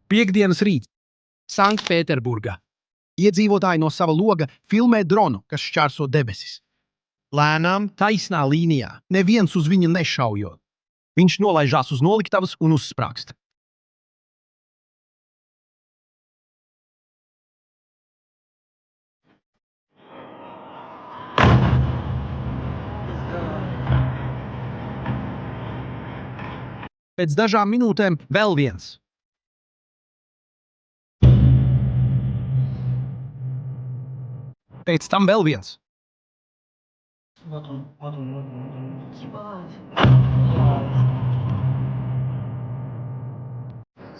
Piektdienas rīts. Sanktpēterburgā. Iedzīvotāji no sava loga filmē dronu, kas šķērso debesis. Lēnām, taisnā līnijā, neviens uz viņu nešaujot. Viņš nolaižās uz noliktavas un uzsprāgst. Pēc dažām minūtēm vēl viens. Pēc tam vēl viens.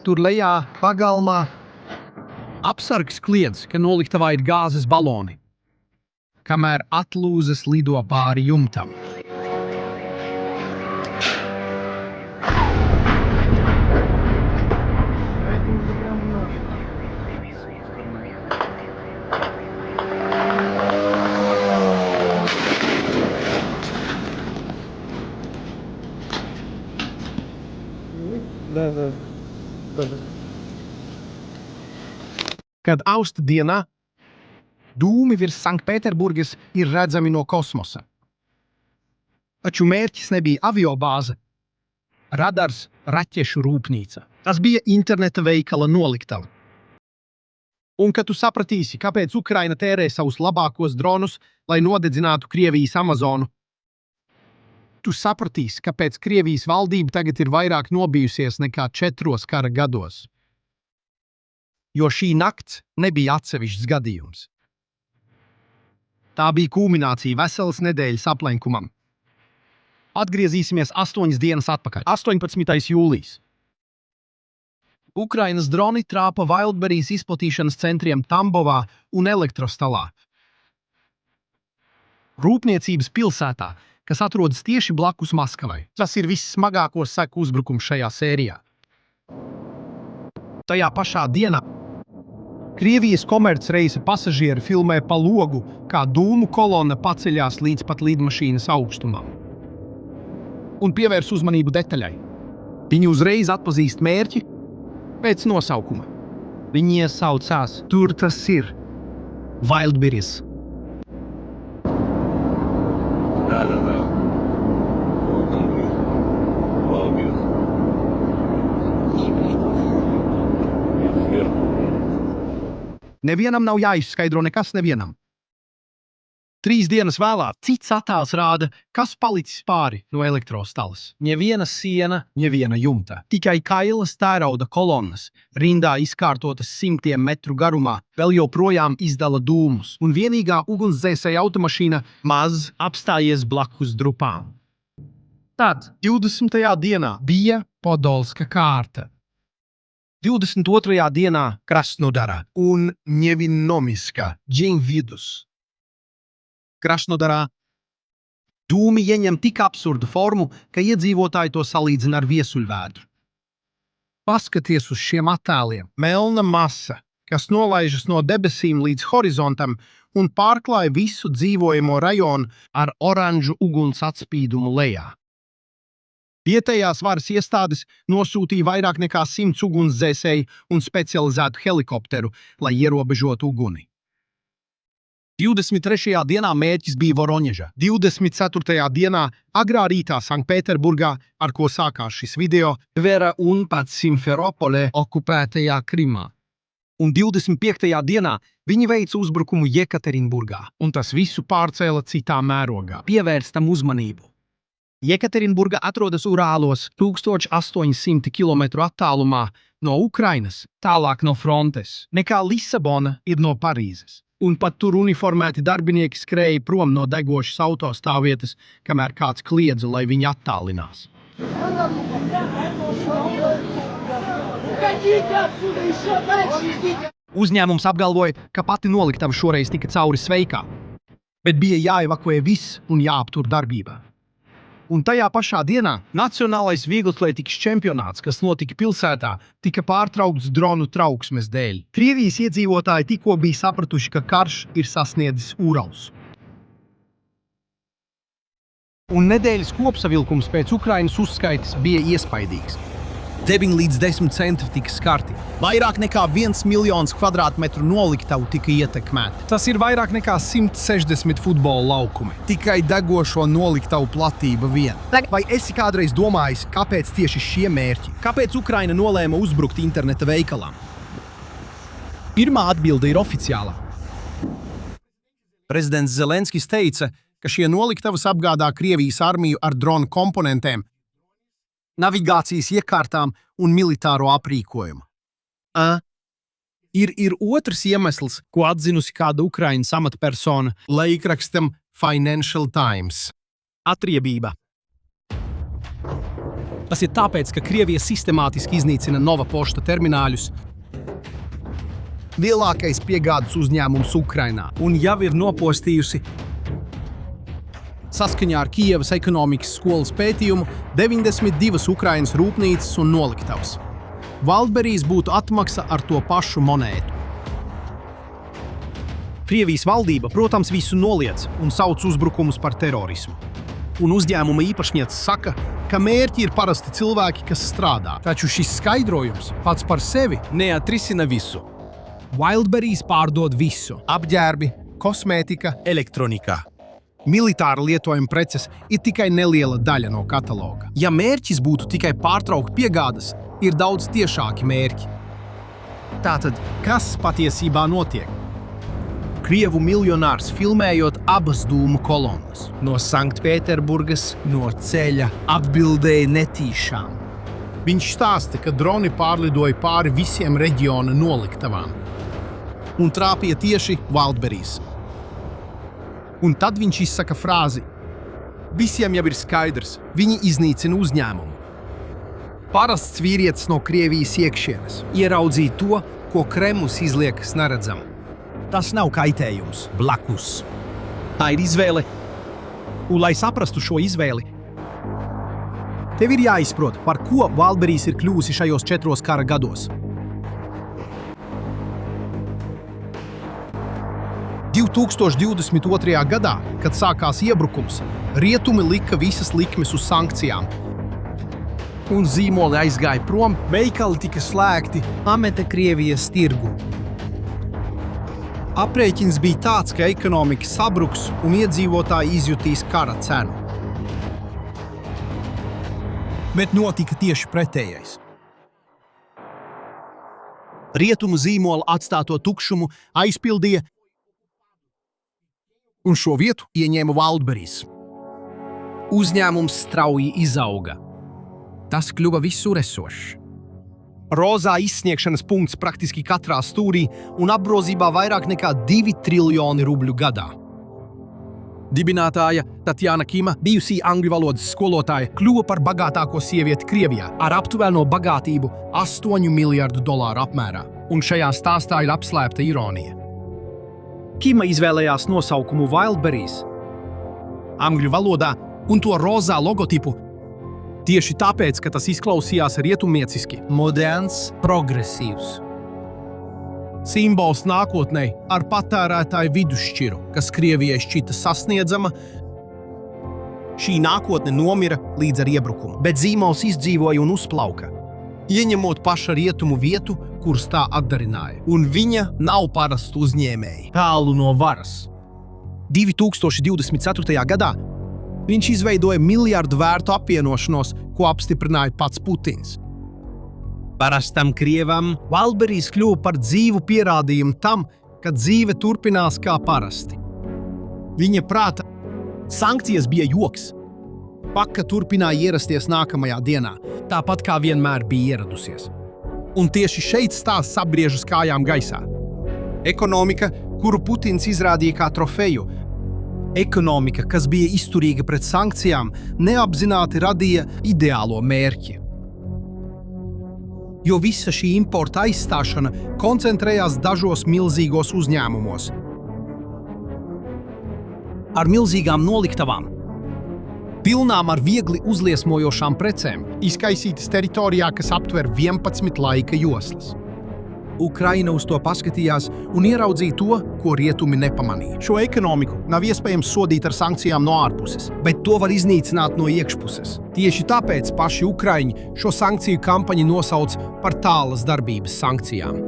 Tur lejā, pagalmā, apsargs kliedz, ka noliktavā ir gāzes baloni, kamēr atlūzas lido pāri jumtam. Kad austa dienā, dūmi virs Sanktpēterburgas ir redzami no kosmosa. Taču mērķis nebija aviobāze, radars, raķešu rūpnīca. Tas bija interneta veikala noliktava. Un kad tu sapratīsi, kāpēc Ukraina tērē savus labākos dronus, lai nodedzinātu Krievijas Amazonu, tu sapratīsi, kāpēc Krievijas valdība tagad ir vairāk nobijusies nekā 4 kara gados. Jo šī nakts nebija atsevišķs gadījums. Tā bija kulminācija veselas nedēļas aplenkumam. Atgriezīsimies 8 dienas atpakaļ. 18. jūlijas. Ukrainas droni trāpa Wildberries izplatīšanas centriem Tambovā un Elektrostalā. Rūpniecības pilsētā, kas atrodas tieši blakus Maskavai. Tas ir vissmagāko seku uzbrukums šajā sērijā. Tajā pašā dienā Krievijas komercreisa pasažieri filmē pa logu, kā dūmu kolonna paceļās līdz pat lidmašīnas augstumam. Un pievērs uzmanību detaļai. Viņi uzreiz atpazīst mērķi pēc nosaukuma. Viņi iesaucās, tur tas ir, Wildberries. Nevienam nav jāizskaidro nekas nevienam. 3 dienas vēlāk cits attēls rāda, kas palicis pāri no elektrostalas. Neviena siena, neviena jumta. Tikai kailas tērauda kolonnas, rindā izkārtotas 100 metru garumā, vēl joprojām izdala dūmus. Un vienīgā ugunsdzēsēja automašīna maz apstājies blakus drupām. Tad 20. dienā bija Podolska kārta. 22. dienā Krasnodara un Nevinnomiska Dženvidus. Krasnodarā dūmi ieņem tik absurdu formu, ka iedzīvotāji to salīdzina ar viesuļvētru. Paskaties uz šiem attēliem. Melna masa, kas nolaižas no debesīm līdz horizontam un pārklāja visu dzīvojamo rajonu ar oranžu uguns atspīdumu lejā. Vietējās varas iestādes nosūtīja vairāk nekā 100 ugunsdzēsēju un specializētu helikopteru, lai ierobežotu uguni. 23. dienā mērķis bija Voroņeža. 24. dienā agrā rītā Sanktpēterburgā, ar ko sākās šis video, Vera un pat Simferopolē okupētajā Krimā. Un 25. dienā viņi veica uzbrukumu Jekaterinburgā, un tas visu pārcēla citā mērogā. Pievērstam uzmanību. Jekaterinburga atrodas Urālos 1800 km attālumā no Ukrainas, tālāk no frontes, nekā Lisabona ir no Parīzes. Un pat tur uniformēti darbinieki skrēja prom no degošas autostāvvietas, kamēr kāds kliedza, lai viņi attālinās. Uzņēmums apgalvoja, ka pati noliktava šoreiz tika cauri sveikā, bet bija jāevakuē viss un jāaptur darbībā. Un tajā pašā dienā Nacionālais vieglatlētikas čempionāts, kas notika pilsētā, tika pārtraukts dronu trauksmes dēļ. Krievijas iedzīvotāji tikko bija sapratuši, ka karš ir sasniedzis Urals. Un nedēļas kopsavilkums pēc Ukrainas uzskaites bija iespaidīgs. 9 līdz 10 centri tika skarti. Vairāk nekā 1 miljons kvadrātmetru noliktavu tika ietekmēti. Tas ir vairāk nekā 160 futbola laukumi. Tikai degošo noliktavu platība vien. Vai esi kādreiz domājis, kāpēc tieši šie mērķi? Kāpēc Ukraina nolēma uzbrukt interneta veikalām? Pirmā atbilde ir oficiālā. Prezidents Zelenskis teica, ka šie noliktavas apgādā Krievijas armiju ar dronu komponentiem, navigācijas iekārtām un militāro aprīkojumu. Ir otrs iemesls, ko atzinusi kāda Ukrainas amatpersona Laikrakstam Financial Times. atriebība. Tas ir tāpēc, ka Krievija sistemātiski iznīcina Nova pošta termināļus, lielākais piegādes uzņēmums Ukrainā, un jau ir nopostījusi. Saskaņā ar Kijevas ekonomikas skolas pētījumu 92 Ukrainas rūpnīcas un noliktavas. Wildberries būtu atmaksa ar to pašu monētu. Krievijas valdība, protams, visu noliedz un sauc uzbrukumus par terorismu. Un uzņēmuma īpašnieks saka, ka mērķi ir parasti cilvēki, kas strādā. Taču šis skaidrojums pats par sevi neatrisina visu. Wildberries pārdod visu – apģērbi, kosmētika, elektronika. Militāra lietojuma preces ir tikai neliela daļa no kataloga. Ja mērķis būtu tikai pārtraukt piegādes, ir daudz tiešāki mērķi. Tātad, kas patiesībā notiek? Krievu miljonārs filmējot abas dūmu kolonnas. No Sanktpēterburgas, no ceļa atbildēja netīšām. Viņš stāsta, ka droni pārlidoja pāri visiem reģiona noliktavām un trāpīja tieši Wildberries. Un tad viņš izsaka frāzi: visiem jau ir skaidrs, viņi iznīcina uzņēmumu. Parasts vīrietis no Krievijas iekšienes ieraudzīja to, ko Kremlis izliekas neredzam. Tas nav kaitējums, blakus. Tā ir izvēle. Un, lai saprastu šo izvēli, tev ir jāizprot, par ko Wildberries ir kļuvusi šajos 4 kara gados. 2022. gadā, kad sākās iebrukums, rietumi lika visas likmes uz sankcijām. Un zīmoli aizgāja prom, veikali tika slēgti, ameta Krievijas tirgu. Aprēķins bija tāds, ka ekonomika sabruks un iedzīvotāji izjutīs kara cenu. Bet notika tieši pretējais. Rietumu zīmola atstāto tukšumu aizpildīja, un šo vietu ieņēma Wildberries. Uzņēmums strauji izauga. Tas kļuva visuresošs. Rozā izsniegšanas punkts praktiski katrā stūrī un apgrozībā vairāk nekā 2 triljoni rubļu gadā. Dibinātāja Tatjana Kima, bijusī angļu valodas skolotāja, kļuva par bagātāko sievieti Krievijā ar aptuveno bagātību $8 miljardu apmērā. Un šajā stāstā ir apslēpta ironija. Kima izvēlējās nosaukumu Wildberries angļu valodā un to rozā logotipu tieši tāpēc, ka tas izklausījās rietumnieciski, moderns, progresīvs. Simbols nākotnei ar patērētāju vidusšķiru, kas Krievijai šķita sasniedzama. Šī nākotne nomira līdz ar iebrukumu, bet zīmols izdzīvoja un uzplauka, ieņemot paša rietumu vietu, kuras tā atdarināja. Un viņa nav parastu uzņēmēji, tālu no varas. 2024. gadā viņš izveidoja miljardu vērtu apvienošanos, ko apstiprināja pats Putins. Parastam Krievam Wildberries kļuva par dzīvu pierādījumu tam, ka dzīve turpinās kā parasti. Viņa prāta sankcijas bija joks. Paka turpināja ierasties nākamajā dienā, tāpat kā vienmēr bija ieradusies. Un tieši šeit stāsts apgriežas kājām gaisā. Ekonomika, kuru Putins izrādīja kā trofeju. Ekonomika, kas bija izturīga pret sankcijām, neapzināti radīja ideālo mērķi. Jo visa šī importa aizstāšana koncentrējās dažos milzīgos uzņēmumos. Ar milzīgām noliktavām, pilnām ar viegli uzliesmojošām precēm, izkaisītas teritorijā, kas aptver 11 laika joslas. Ukraina uz to paskatījās un ieraudzīja to, ko rietumi nepamanīja. Šo ekonomiku nav iespējams sodīt ar sankcijām no ārpuses, bet to var iznīcināt no iekšpuses. Tieši tāpēc paši Ukraiņi šo sankciju kampaņu nosauc par tālas darbības sankcijām.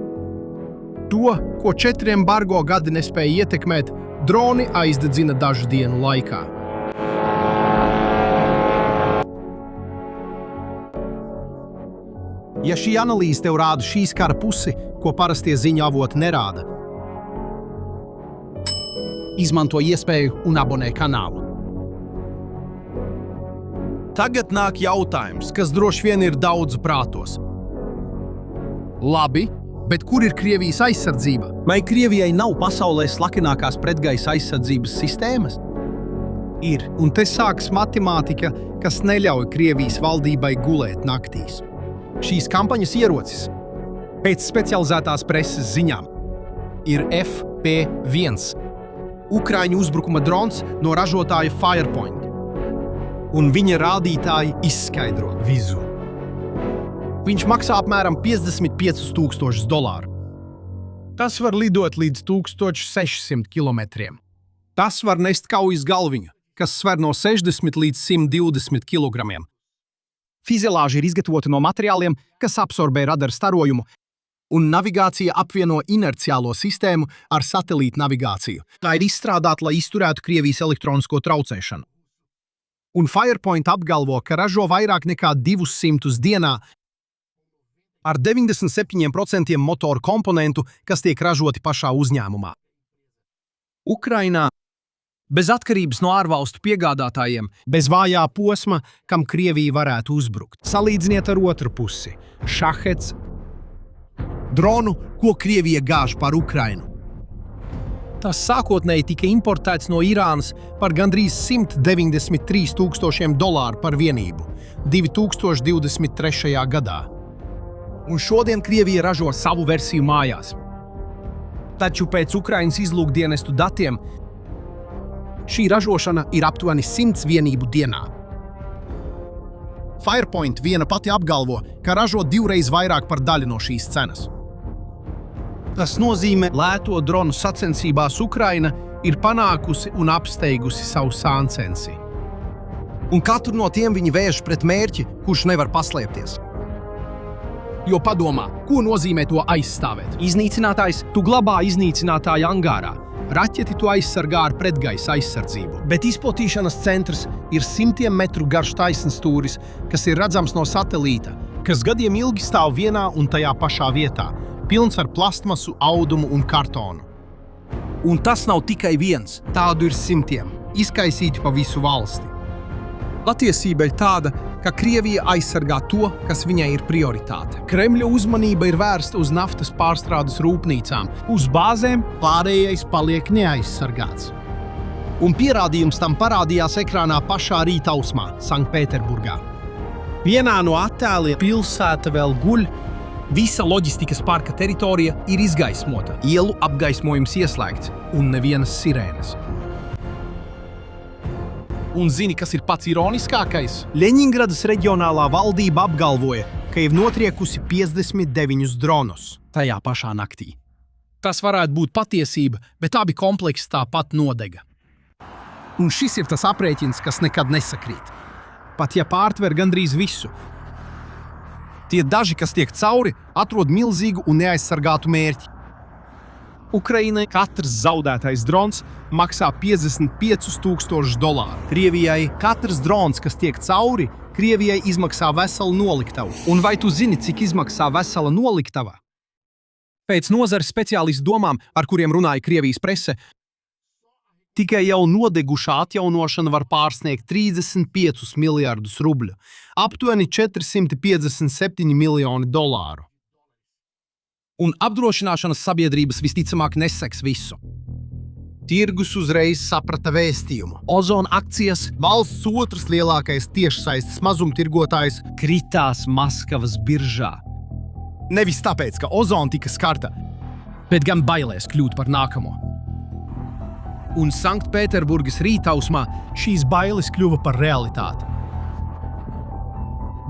To, ko 4 embargo gadi nespēja ietekmēt, droni aizdedzina dažu dienu laikā. Ja šī analīze tev rāda šīs kara pusi, ko parastie ziņu avoti nerāda, izmanto iespēju un abonē kanālu. Tagad nāk jautājums, kas droši vien ir daudzu prātos. Labi, bet kur ir Krievijas aizsardzība? Vai Krievijai nav pasaulē slakenākās pretgaisa aizsardzības sistēmas? Ir, un te sākas matemātika, kas neļauj Krievijas valdībai gulēt naktīs. Šīs kampaņas ierocis, pēc specializētās preses ziņām, ir FP1, Ukraiņu uzbrukuma drons no ražotāja Firepoint, un viņa rādītāji izskaidro visu. Viņš maksā apmēram $55,000. Tas var lidot līdz 1600 kilometriem. Tas var nest kaujas galviņu, kas sver no 60 līdz 120 kilogramiem. Fizelāži ir izgatavoti no materiāliem, kas absorbē radaru starojumu, un navigācija apvieno inerciālo sistēmu ar satelīta navigāciju. Tā ir izstrādāta, lai izturētu Krievijas elektronisko traucēšanu. Un Firepoint apgalvo, ka ražo vairāk nekā 200 dienā ar 97% motoru komponentu, kas tiek ražoti pašā uzņēmumā. Ukrainā bez atkarības no ārvalstu piegādātājiem, bez vājā posma, kam Krievija varētu uzbrukt. Salīdziniet ar otru pusi – Šahets, dronu, ko Krievija gāž par Ukrainu. Tas sākotnēji tika importēts no Irānas par gandrīz $193,000 par vienību 2023. gadā. Un šodien Krievija ražo savu versiju mājās. Taču pēc Ukrainas izlūkdienestu datiem šī ražošana ir aptuveni 100 vienību dienā. Firepoint viena pati apgalvo, ka ražo 2 reizes vairāk par daļu no šīs cenas. Tas nozīmē, lēto dronu sacensībās Ukraina ir panākusi un apsteigusi savu sāncensi. Un katru no tiem viņi vērš pret mērķi, kurš nevar paslēpties. Jo padomā, ko nozīmē to aizstāvēt? Iznīcinātājs, tu glabā iznīcinātāja angārā. Raķeti to aizsargā ar pretgaisa aizsardzību. Bet izplatīšanas centrs ir 100 metru garš taisnstūris, kas ir redzams no satelīta, kas gadiem ilgi stāv vienā un tajā pašā vietā, pilns ar plastmasu, audumu un kartonu. Un tas nav tikai viens, tādu ir 100, izkaisīti pa visu valsti. Patiesība ir tāda, ka Krievija aizsargā to, kas viņai ir prioritāte. Kremļa uzmanība ir vērsta uz naftas pārstrādes rūpnīcām, uz bāzēm, pārējais paliek neaizsargāts. Un pierādījums tam parādījās ekrānā pašā rītausmā, Sanktpēterburgā. Vienā no attēliem pilsēta vēl guļ, visa loģistikas parka teritorija ir izgaismota, ielu apgaismojums ieslēgts un nevienas sirēnas. Un zini, kas ir pats ironiskākais? Ļeņingradas reģionālā valdība apgalvoja, ka ir notriekusi 59 dronus tajā pašā naktī. Tas varētu būt patiesība, bet abi kompleksi tāpat nodega. Un šis ir tas aprēķins, kas nekad nesakrīt. Pat ja pārtver gandrīz visu. Tie daži, kas tiek cauri, atrod milzīgu un neaizsargātu mērķi. Ukrainai katrs zaudētais drons maksā $55,000. Krievijai katrs drons, kas tiek cauri, Krievijai izmaksā veselu noliktavu. Un vai tu zini, cik izmaksā vesela noliktava? Pēc nozares speciālistu domām, ar kuriem runāja Krievijas prese, tikai jau nodegušā atjaunošana var pārsniegt 35 miljardus rubļu, aptuveni $457 miljoni. Un apdrošināšanas sabiedrības visticamāk neseks visu. Tirgus uzreiz saprata vēstījumu. Ozona akcijas, valsts otrs lielākais tiešsaistes mazumtirgotājs, kritās Maskavas biržā. Nevis tāpēc, ka Ozona tika skarta, bet gan bailēs kļūt par nākamo. Un Sanktpēterburgas rītausmā šīs bailes kļuva par realitāti.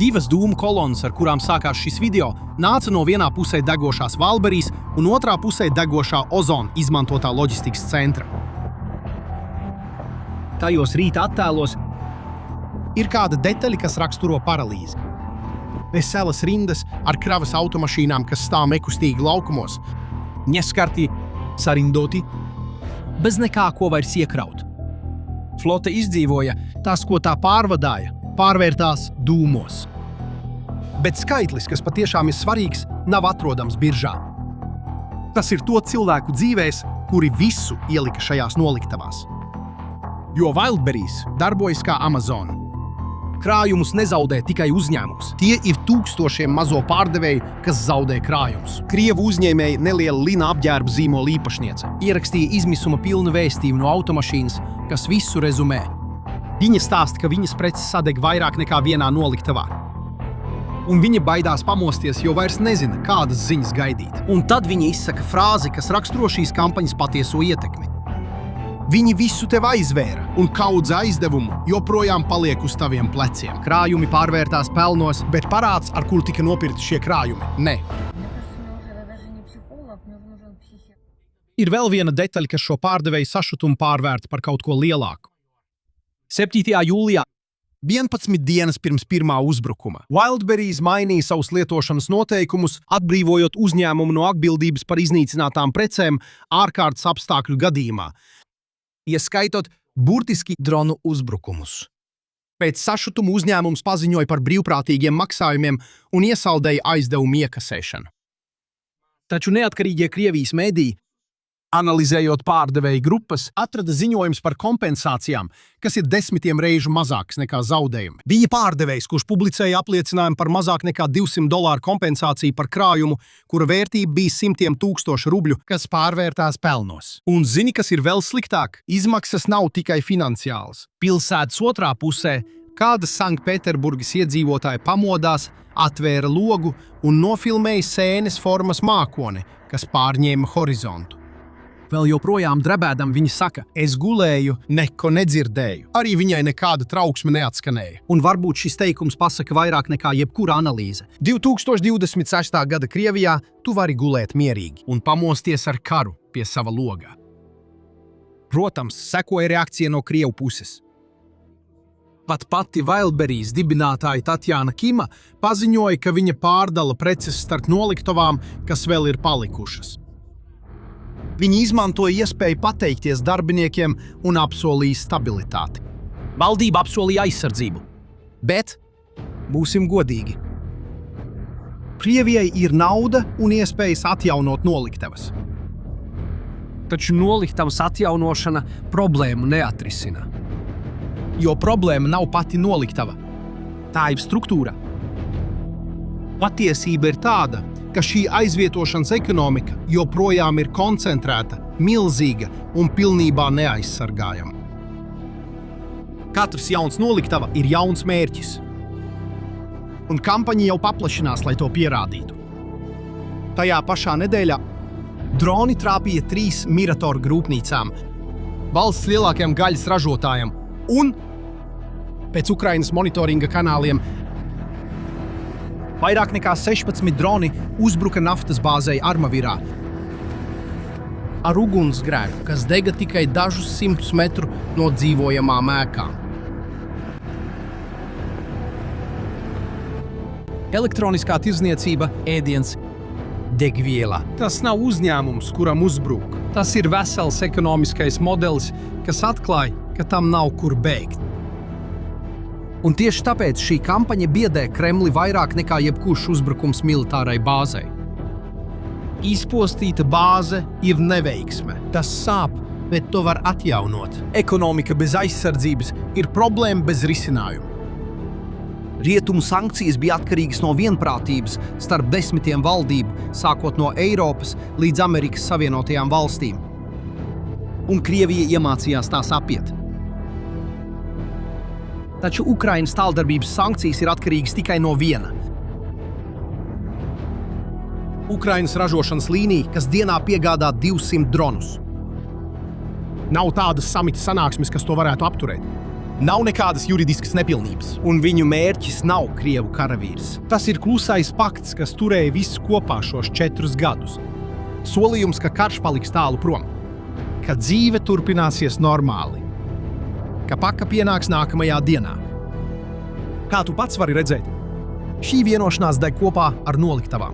Divas dūmu kolonas, ar kurām sākās šis video, nāca no vienā pusē degošās Wildberries un otrā pusē degošā Ozona izmantotā loģistikas centra. Tajos rīta attēlos ir kāda detaļa, kas raksturo paralīzi. Veselas rindas ar kravas automašīnām, kas stāv nekustīgi laukumos. Neskarti, sarindoti, bez nekā, ko vairs iekraut. Flote izdzīvoja, tas, ko tā pārvadāja, pārvērtās dūmos. Bet skaitlis, kas patiešām ir svarīgs, nav atrodams biržā. Tas ir to cilvēku dzīvēs, kuri visu ielika šajās noliktavās. Jo Wildberries darbojas kā Amazon. Krājumus nezaudē tikai uzņēmums. Tie ir tūkstošiem mazo pārdevēju, kas zaudē krājumus. Krievu uzņēmēji neliela lina apģērba zīmola īpašniece ierakstīja izmisuma pilnu vēstījumu no automašīnas, kas visu rezumē. Viņa stāsta, ka viņas preces sadeg vairāk nekā vienā noliktavā. Un viņa baidās pamosties, jo vairs nezina, kādas ziņas gaidīt. Un tad viņa izsaka frāzi, kas raksturo šīs kampaņas patieso ietekmi. Viņi visu tev aizvēra, un kaudz aizdevumu joprojām paliek uz taviem pleciem. Krājumi pārvērtās pelnos, bet parāds, ar kuru tika nopirkti šie krājumi, ne. Ir vēl viena detaļa, kas šo pārdevēju sašutumu pārvērta par kaut ko lielāku. 7. jūlijā, 11 dienas pirms pirmā uzbrukuma, Wildberries mainīja savus lietošanas noteikumus, atbrīvojot uzņēmumu no atbildības par iznīcinātām precēm ārkārtas apstākļu gadījumā, ieskaitot burtiski dronu uzbrukumus. Pēc sašutuma uzņēmums paziņoja par brīvprātīgiem maksājumiem un iesaldēja aizdevumu iekasēšanu. Taču neatkarīgie Krievijas mediji, analizējot pārdevēju grupas, atrada ziņojums par kompensācijām, kas ir 10 reižu mazāks nekā zaudējumi. Bija pārdevējs, kurš publicēja apliecinājumu par mazāk nekā $200 kompensāciju par krājumu, kura vērtība bija 100 000 rubļu, kas pārvērtās pelnos. Un zini, kas ir vēl sliktāk? Izmaksas nav tikai finansiāls. Pilsētas otrā pusē kāda Sanktpēterburgas iedzīvotāja pamodās, atvēra logu un nofilmēja sēnes formas mākoni, kas pārņēma horizontu. Vēl joprojām drebēdam viņa saka, es gulēju, neko nedzirdēju. Arī viņai nekāda trauksme neatskanēja. Un varbūt šis teikums pasaka vairāk nekā jebkura analīze. 2026. gada Krievijā tu vari gulēt mierīgi un pamosties ar karu pie sava logā. Protams, sekoja reakcija no Krievu puses. Pat pati Wildberries dibinātāja Tatjana Kima paziņoja, ka viņa pārdala preces starp noliktavām, kas vēl ir palikušas. Viņi izmantoja iespēju pateikties darbiniekiem un apsolīja stabilitāti. Valdība apsolīja aizsardzību. Bet, būsim godīgi, Krievijai ir nauda un iespējas atjaunot noliktavas. Taču noliktavas atjaunošana problēmu neatrisina. Jo problēma nav pati noliktava. Tā ir struktūra. Patiesība ir tāda, ka šī aizvietošanas ekonomika joprojām ir koncentrēta, milzīga un pilnībā neaizsargājama. Katrs jauns noliktava ir jauns mērķis. Un kampaņa jau paplašinās, lai to pierādītu. Tajā pašā nedēļā droni trāpīja 3 Mirator rūpnīcām, valsts lielākajam gaļas ražotājam, un pēc Ukrainas monitoringa kanāliem vairāk nekā 16 droni uzbruka naftas bāzei Armavirā ar ugunsgrēku, kas dega tikai dažus 100 metru no dzīvojamām ēkām. Elektroniskā tirdzniecība, ēdiens, degviela. Tas nav uzņēmums, kuram uzbruk. Tas ir vesels ekonomiskais modelis, kas atklāja, ka tam nav kur beigt. Un tieši tāpēc šī kampaņa biedē Kremli vairāk nekā jebkurš uzbrukums militārai bāzei. Izpostīta bāze ir neveiksme. Tas sāp, bet to var atjaunot. Ekonomika bez aizsardzības ir problēma bez risinājuma. Rietumu sankcijas bija atkarīgas no vienprātības starp 10 valdību, sākot no Eiropas līdz Amerikas Savienotajām valstīm. Un Krievija iemācījās tās apiet. Taču Ukrainas tāldarbības sankcijas ir atkarīgas tikai no viena. Ukrainas ražošanas līnija, kas dienā piegādā 200 dronus. Nav tādas samita sanāksmes, kas to varētu apturēt. Nav nekādas juridiskas nepilnības. Un viņu mērķis nav Krievu karavīrs. Tas ir klusais pakts, kas turēja visu kopā šos 4 gadus. Solījums, ka karš paliks tālu prom. Ka dzīve turpināsies normāli. Ka paka pienāks nākamajā dienā. Kā tu pats vari redzēt, šī vienošanās deg kopā ar noliktavām.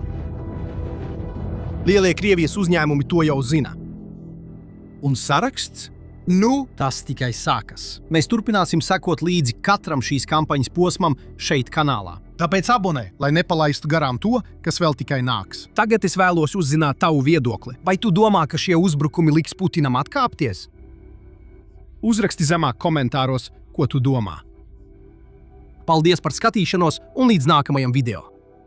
Lielie Krievijas uzņēmumi to jau zina. Un saraksts? Nu, tas tikai sākas. Mēs turpināsim sekot līdzi katram šīs kampaņas posmam šeit kanālā. Tāpēc abonē, lai nepalaistu garām to, kas vēl tikai nāks. Tagad es vēlos uzzināt tavu viedokli. Vai tu domā, ka šie uzbrukumi liks Putinam atkāpties? Uzraksti zemāk komentāros, ko tu domā. Paldies par skatīšanos un līdz nākamajam video!